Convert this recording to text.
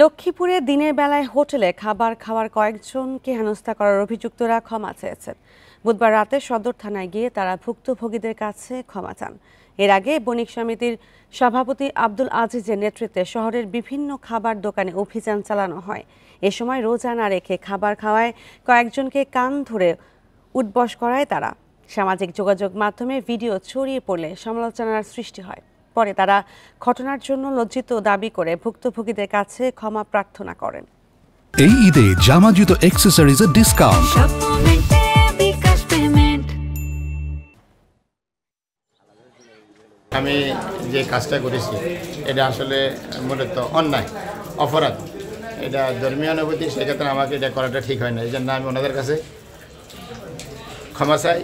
লক্ষ্মীপুরে দিনের বেলায় হোটেলে খাবার খাওয়ার কয়েকজনকে হেনস্থা করার অভিযুক্তরা ক্ষমা চেয়েছেন। বুধবার রাতে সদর থানায় গিয়ে তারা ভুক্তভোগীদের কাছে ক্ষমা চান। এর আগে বণিক সমিতির সভাপতি আব্দুল আজিজের নেতৃত্বে শহরের বিভিন্ন খাবার দোকানে অভিযান চালানো হয়। এ সময় রোজা না রেখে খাবার খাওয়ায় কয়েকজনকে কান ধরে উঠবস করায় তারা। সামাজিক যোগাযোগ মাধ্যমে ভিডিও ছড়িয়ে পড়লে সমালোচনার সৃষ্টি হয়। পরে তারা ঘটনার জন্য লজ্জিত দাবি করে ভুক্তভোগীদের কাছে ক্ষমা প্রার্থনা করেন। এই ঈদে জামা জুতো অ্যাকসেসরিজের ডিসকাউন্ট। আমি যে কাজটা করেছি এটা আসলে মূলত অন্যায়, অপরাধ, এটা ধর্মীয় অনুভূতি, সেক্ষেত্রে আমাকে এটা করাটা ঠিক হয় না। এই জন্য আমি ওনাদের কাছে ক্ষমা চাই।